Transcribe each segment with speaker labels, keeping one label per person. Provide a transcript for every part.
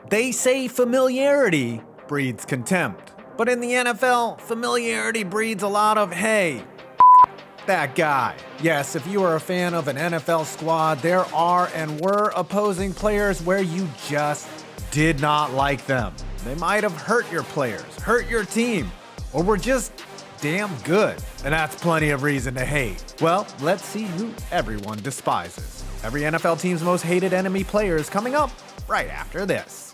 Speaker 1: They say familiarity breeds contempt. But in the NFL, familiarity breeds a lot of, hey, that guy. Yes, if you are a fan of an NFL squad, there are and were opposing players where you just did not like them. They might have hurt your players, hurt your team, or were just damn good. And that's plenty of reason to hate. Well, let's see who everyone despises. Every NFL team's most hated enemy players coming up right after this.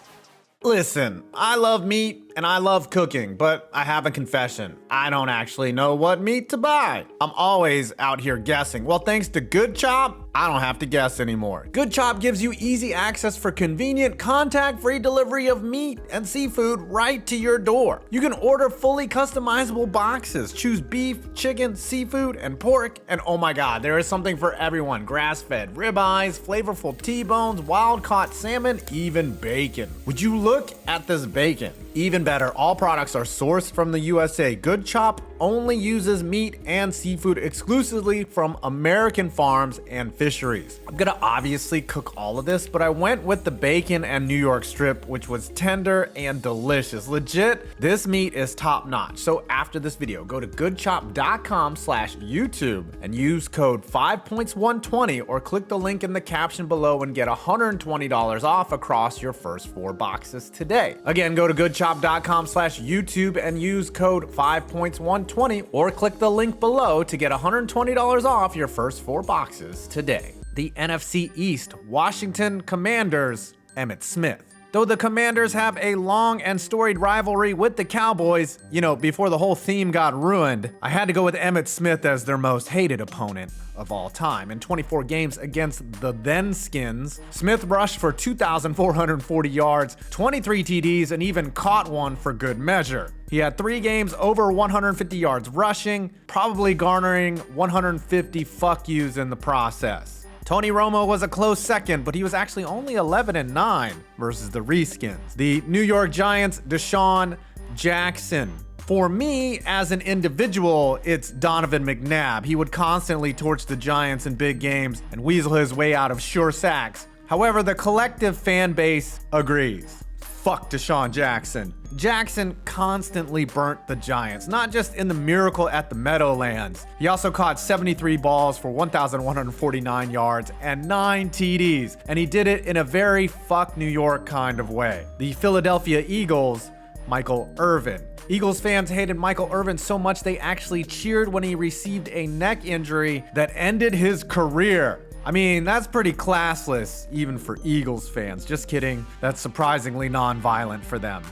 Speaker 1: Listen, I love meat and I love cooking, but I have a confession. I don't actually know what meat to buy. I'm always out here guessing. Well, thanks to Good Chop, I don't have to guess anymore. Good Chop gives you easy access for convenient, contact-free delivery of meat and seafood right to your door. You can order fully customizable boxes, choose beef, chicken, seafood, and pork, and oh my god, there is something for everyone. Grass-fed ribeyes, flavorful T-bones, wild-caught salmon, even bacon. Would you look at this bacon? Even better, all products are sourced from the USA. Good Chop only uses meat and seafood exclusively from American farms and fisheries. I'm gonna obviously cook all of this, but I went with the bacon and New York strip, which was tender and delicious. Legit, this meat is top notch. So after this video, go to goodchop.com/YouTube and use code 5points120 or click the link in the caption below and get $120 off across your first 4 boxes today. Again, go to goodchop.com/YouTube and use code 5points120 or click the link below to get $120 off your first 4 boxes today. The NFC East, Washington Commanders, Emmitt Smith. Though the Commanders have a long and storied rivalry with the Cowboys, before the whole theme got ruined, I had to go with Emmitt Smith as their most hated opponent of all time. In 24 games against the then Skins, Smith rushed for 2,440 yards, 23 TDs, and even caught one for good measure. He had 3 games over 150 yards rushing, probably garnering 150 fuck yous in the process. Tony Romo was a close second, but he was actually only 11-9 versus the Reskins. The New York Giants, Deshaun Jackson. For me, as an individual, it's Donovan McNabb. He would constantly torch the Giants in big games and weasel his way out of sure sacks. However, the collective fan base agrees. Fuck Deshaun Jackson. Jackson constantly burnt the Giants, not just in the Miracle at the Meadowlands. He also caught 73 balls for 1,149 yards and 9 TDs, and he did it in a very fuck New York kind of way. The Philadelphia Eagles, Michael Irvin. Eagles fans hated Michael Irvin so much they actually cheered when he received a neck injury that ended his career. I mean, that's pretty classless, even for Eagles fans. Just kidding. That's surprisingly non-violent for them.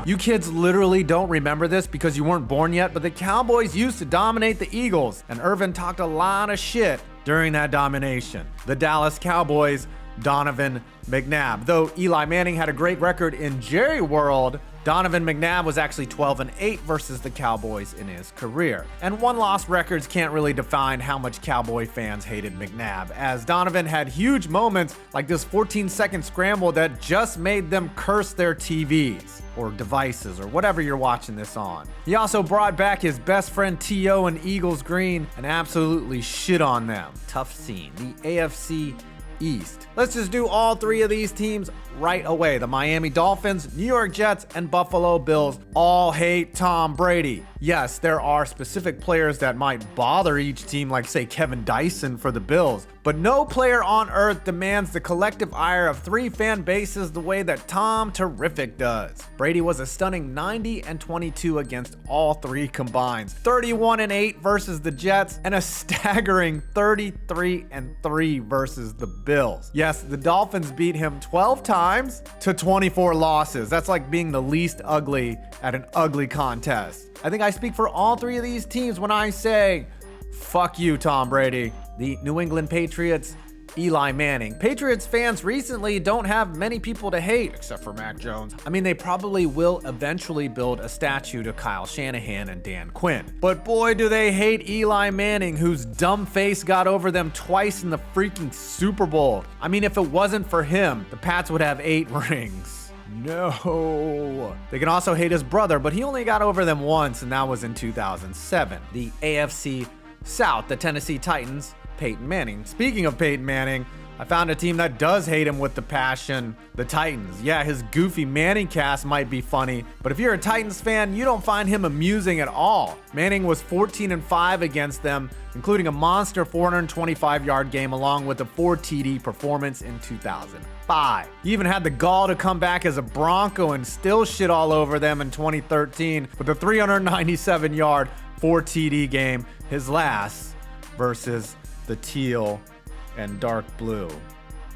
Speaker 1: You kids literally don't remember this because you weren't born yet, but the Cowboys used to dominate the Eagles, and Irvin talked a lot of shit during that domination. The Dallas Cowboys, Donovan McNabb. Though Eli Manning had a great record in Jerry World, Donovan McNabb was actually 12-8 versus the Cowboys in his career. And one-loss records can't really define how much Cowboy fans hated McNabb, as Donovan had huge moments like this 14-second scramble that just made them curse their TVs or devices or whatever you're watching this on. He also brought back his best friend T.O. and Eagles Green and absolutely shit on them. Tough scene. The AFC East. Let's just do all 3 of these teams right away. The Miami Dolphins, New York Jets, and Buffalo Bills all hate Tom Brady. Yes, there are specific players that might bother each team, like say Kevin Dyson for the Bills, but no player on earth demands the collective ire of 3 fan bases the way that Tom Terrific does. Brady was a stunning 90-22 against all 3 combined, 31-8 versus the Jets, and a staggering 33-3 versus the Bills. Yes, the Dolphins beat him 12 times to 24 losses. That's like being the least ugly at an ugly contest. I think I speak for all 3 of these teams when I say, fuck you, Tom Brady. The New England Patriots, Eli Manning. Patriots fans recently don't have many people to hate, except for Mac Jones. I mean, they probably will eventually build a statue to Kyle Shanahan and Dan Quinn. But boy, do they hate Eli Manning, whose dumb face got over them twice in the freaking Super Bowl. I mean, if it wasn't for him, the Pats would have 8 rings. No. They can also hate his brother, but he only got over them once, and that was in 2007. The AFC South, the Tennessee Titans, Peyton Manning. Speaking of Peyton Manning, I found a team that does hate him with the passion, the Titans. Yeah, his goofy Manning cast might be funny, but if you're a Titans fan, you don't find him amusing at all. Manning was 14-5 against them, including a monster 425-yard game along with a 4 TD performance in 2005. He even had the gall to come back as a Bronco and still shit all over them in 2013 with a 397-yard 4 TD game, his last versus the teal and dark blue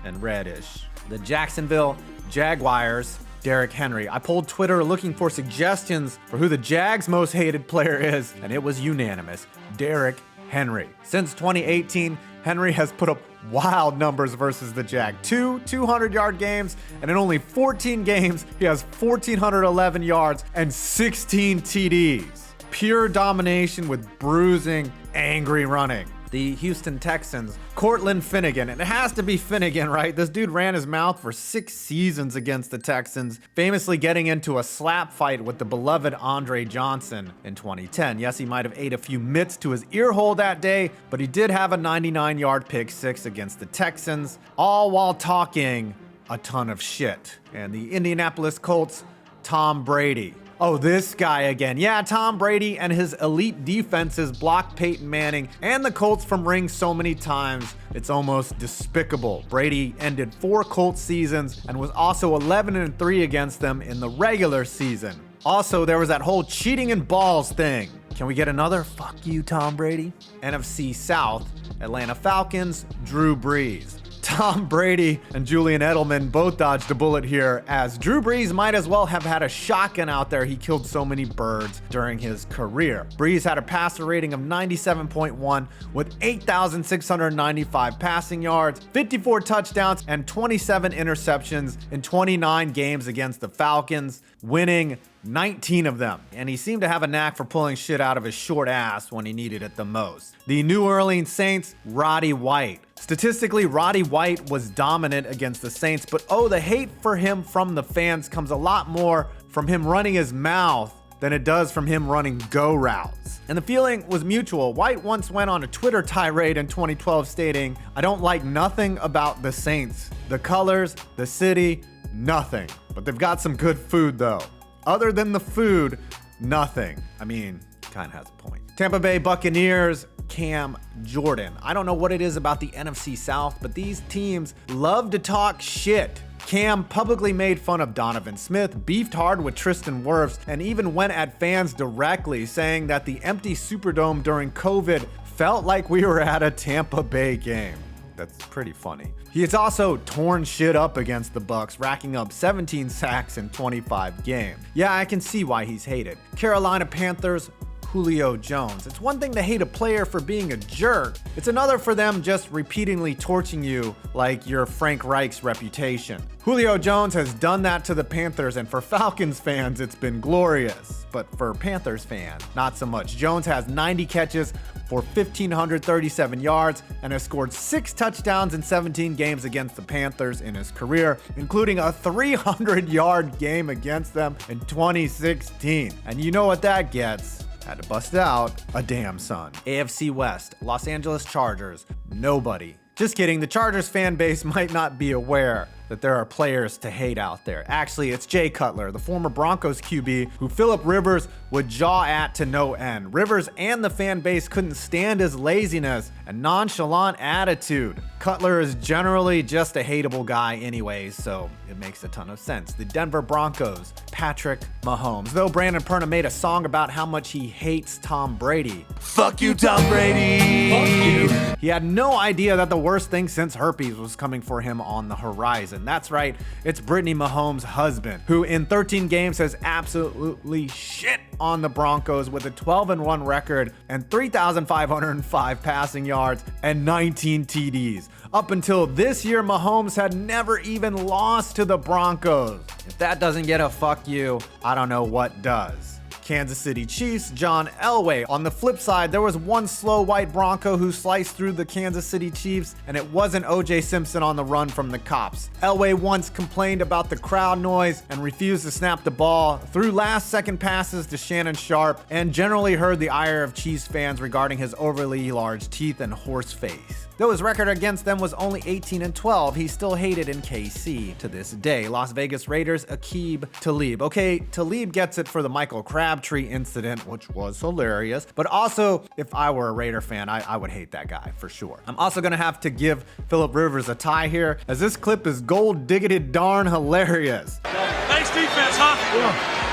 Speaker 1: and reddish, the Jacksonville Jaguars. Derrick Henry. I polled Twitter looking for suggestions for who the Jags' most hated player is, and it was unanimous: Derrick Henry. Since 2018, Henry has put up wild numbers versus the Jag. 2 200-yard games, and in only 14 games, he has 1,411 yards and 16 TDs. Pure domination with bruising, angry running. The Houston Texans, Cortland Finnegan. And it has to be Finnegan, right? This dude ran his mouth for 6 seasons against the Texans, famously getting into a slap fight with the beloved Andre Johnson in 2010. Yes, he might have ate a few mitts to his ear hole that day, but he did have a 99-yard pick six against the Texans, all while talking a ton of shit. And the Indianapolis Colts, Tom Brady. Oh, this guy again. Yeah, Tom Brady and his elite defenses blocked Peyton Manning and the Colts from rings so many times, it's almost despicable. Brady ended 4 Colts seasons and was also 11-3 against them in the regular season. Also, there was that whole cheating in balls thing. Can we get another fuck you, Tom Brady? NFC South, Atlanta Falcons, Drew Brees. Tom Brady and Julian Edelman both dodged a bullet here, as Drew Brees might as well have had a shotgun out there. He killed so many birds during his career. Brees had a passer rating of 97.1 with 8,695 passing yards, 54 touchdowns, and 27 interceptions in 29 games against the Falcons, winning 19 of them. And he seemed to have a knack for pulling shit out of his short ass when he needed it the most. The New Orleans Saints, Roddy White. Statistically, Roddy White was dominant against the Saints, but oh, the hate for him from the fans comes a lot more from him running his mouth than it does from him running go routes. And the feeling was mutual. White once went on a Twitter tirade in 2012 stating, "I don't like nothing about the Saints. The colors, the city, nothing. But they've got some good food though. Other than the food, nothing." I mean, kind of has a point. Tampa Bay Buccaneers, Cam Jordan. I don't know what it is about the NFC South, but these teams love to talk shit. Cam publicly made fun of Donovan Smith, beefed hard with Tristan Wirfs, and even went at fans directly, saying that the empty Superdome during COVID felt like we were at a Tampa Bay game. That's pretty funny. He has also torn shit up against the Bucs, racking up 17 sacks in 25 games. Yeah, I can see why he's hated. Carolina Panthers, Julio Jones. It's one thing to hate a player for being a jerk. It's another for them just repeatedly torching you like your Frank Reich's reputation. Julio Jones has done that to the Panthers, and for Falcons fans, it's been glorious. But for Panthers fans, not so much. Jones has 90 catches for 1,537 yards and has scored 6 touchdowns in 17 games against the Panthers in his career, including a 300-yard game against them in 2016. And you know what that gets? Had to bust out a damn son. AFC West, Los Angeles Chargers, nobody. Just kidding, the Chargers fan base might not be aware that there are players to hate out there. Actually, it's Jay Cutler, the former Broncos QB, who Phillip Rivers would jaw at to no end. Rivers and the fan base couldn't stand his laziness and nonchalant attitude. Cutler is generally just a hateable guy anyways, so it makes a ton of sense. The Denver Broncos, Patrick Mahomes. Though Brandon Perna made a song about how much he hates Tom Brady. Fuck you, Tom Brady! Fuck you! He had no idea that the worst thing since herpes was coming for him on the horizon. That's right, it's Brittany Mahomes' husband, who in 13 games has absolutely shit on the Broncos with a 12-1 record and 3,505 passing yards and 19 TDs. Up until this year, Mahomes had never even lost to the Broncos. If that doesn't get a fuck you, I don't know what does. Kansas City Chiefs, John Elway. On the flip side, there was one slow white Bronco who sliced through the Kansas City Chiefs, and it wasn't O.J. Simpson on the run from the cops. Elway once complained about the crowd noise and refused to snap the ball, threw last-second passes to Shannon Sharp, and generally heard the ire of Chiefs fans regarding his overly large teeth and horse face. Though his record against them was only 18-12, he still hated in KC to this day. Las Vegas Raiders, Aqib Talib. Okay, Talib gets it for the Michael Crabtree incident, which was hilarious, but also, if I were a Raider fan, I would hate that guy for sure. I'm also gonna have to give Phillip Rivers a tie here, as this clip is gold diggity darn hilarious.
Speaker 2: Nice defense, huh?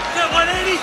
Speaker 2: Is that 180?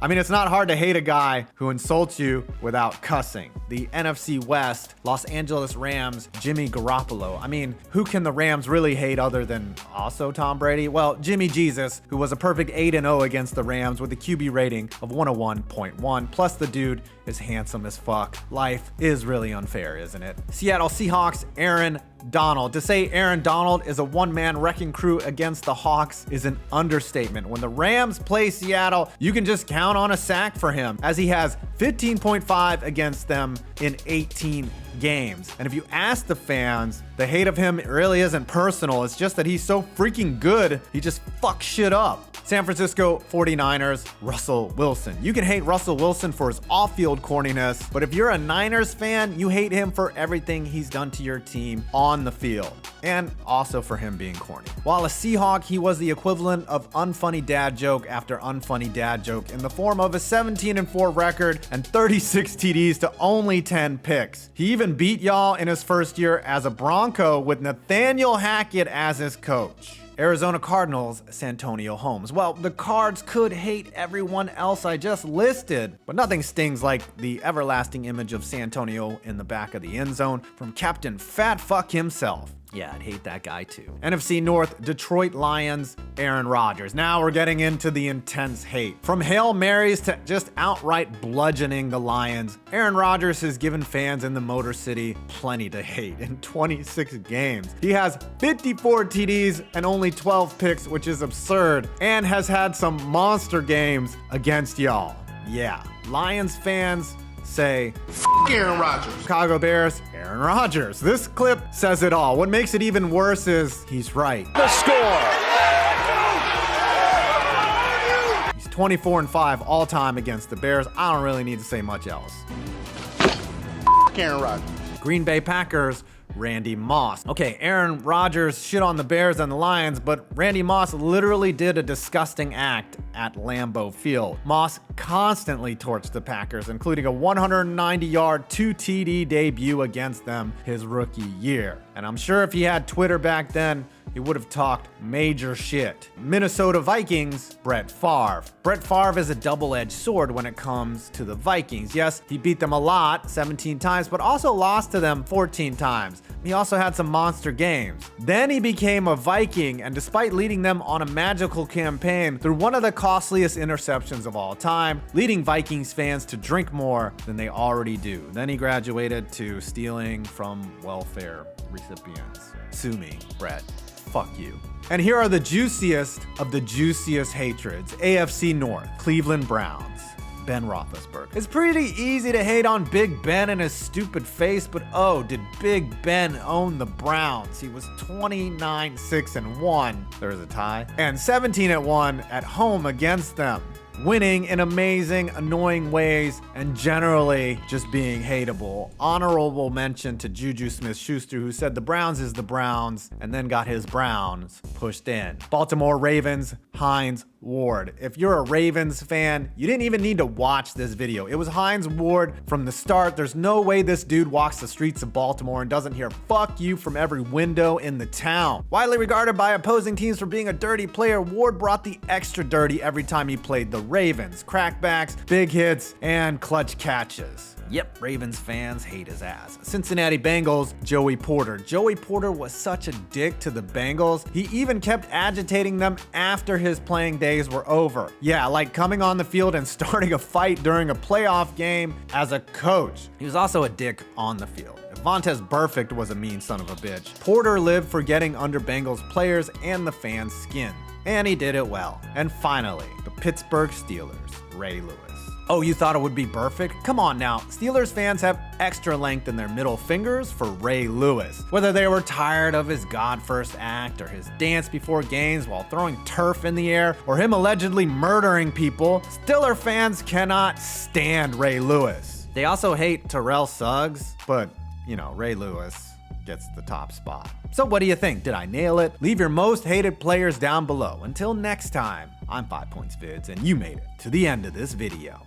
Speaker 1: I mean, it's not hard to hate a guy who insults you without cussing. The NFC West, Los Angeles Rams, Jimmy Garoppolo. I mean, who can the Rams really hate other than also Tom Brady? Well, Jimmy Jesus, who was a perfect 8-0 against the Rams with a QB rating of 101.1. Plus the dude is handsome as fuck. Life is really unfair, isn't it? Seattle Seahawks, Aaron Donald. To say Aaron Donald is a one-man wrecking crew against the Hawks is an understatement. When the Rams play Seattle, you can just count on a sack for him, as he has 15.5 against them in 18 games. And if you ask the fans, the hate of him really isn't personal. It's just that he's so freaking good, he just fucks shit up. San Francisco 49ers, Russell Wilson. You can hate Russell Wilson for his off-field corniness, but if you're a Niners fan, you hate him for everything he's done to your team on the field, and also for him being corny. While a Seahawk, he was the equivalent of unfunny dad joke after unfunny dad joke in the form of a 17-4 record and 36 TDs to only 10 picks. He even beat y'all in his first year as a Bronco with Nathaniel Hackett as his coach. Arizona Cardinals, Santonio Holmes. Well, the Cards could hate everyone else I just listed, but nothing stings like the everlasting image of Santonio in the back of the end zone from Captain Fat Fuck himself. Yeah, I'd hate that guy too. NFC North, Detroit Lions, Aaron Rodgers. Now we're getting into the intense hate. From Hail Marys to just outright bludgeoning the Lions, Aaron Rodgers has given fans in the Motor City plenty to hate in 26 games. He has 54 TDs and only 12 picks, which is absurd, and has had some monster games against y'all. Yeah, Lions fans say,
Speaker 3: F Aaron Rodgers.
Speaker 1: Chicago Bears, Aaron Rodgers. This clip says it all. What makes it even worse is he's right.
Speaker 3: The score.
Speaker 1: He's 24-5 all time against the Bears. I don't really need to say much else.
Speaker 3: F Aaron Rodgers.
Speaker 1: Green Bay Packers, Randy Moss. Okay, Aaron Rodgers shit on the Bears and the Lions, but Randy Moss literally did a disgusting act at Lambeau Field. Moss constantly torched the Packers, including a 190-yard 2 TD debut against them his rookie year. And I'm sure if he had Twitter back then, he would have talked major shit. Minnesota Vikings, Brett Favre. Brett Favre is a double-edged sword when it comes to the Vikings. Yes, he beat them a lot, 17 times, but also lost to them 14 times. He also had some monster games. Then he became a Viking, and despite leading them on a magical campaign through one of the costliest interceptions of all time, leading Vikings fans to drink more than they already do. Then he graduated to stealing from welfare recipients. Sue me, Brett. Fuck you. And here are the juiciest of the juiciest hatreds. AFC North, Cleveland Browns, Ben Roethlisberger. It's pretty easy to hate on Big Ben and his stupid face, but oh, did Big Ben own the Browns? He was 29-6-1. There's a tie. And 17-1 at home against them, winning in amazing, annoying ways, and generally just being hateable. Honorable mention to Juju Smith-Schuster, who said the Browns is the Browns, and then got his Browns pushed in. Baltimore Ravens, Hines Ward. If you're a Ravens fan, you didn't even need to watch this video. It was Hines Ward from the start. There's no way this dude walks the streets of Baltimore and doesn't hear "fuck you" from every window in the town. Widely regarded by opposing teams for being a dirty player, Ward brought the extra dirty every time he played the Ravens. Crackbacks, big hits, and clutch catches. Yep, Ravens fans hate his ass. Cincinnati Bengals, Joey Porter. Joey Porter was such a dick to the Bengals, he even kept agitating them after his playing days were over. Yeah, like coming on the field and starting a fight during a playoff game as a coach. He was also a dick on the field. Vontaze Burfict was a mean son of a bitch. Porter lived for getting under Bengals players and the fans' skin. And he did it well. And finally, the Pittsburgh Steelers, Ray Lewis. Oh, you thought it would be perfect? Come on now. Steelers fans have extra length in their middle fingers for Ray Lewis. Whether they were tired of his God First act or his dance before games while throwing turf in the air or him allegedly murdering people, Steelers fans cannot stand Ray Lewis. They also hate Terrell Suggs, but Ray Lewis gets the top spot. So what do you think? Did I nail it? Leave your most hated players down below. Until next time, I'm 5 Points Vids, and you made it to the end of this video.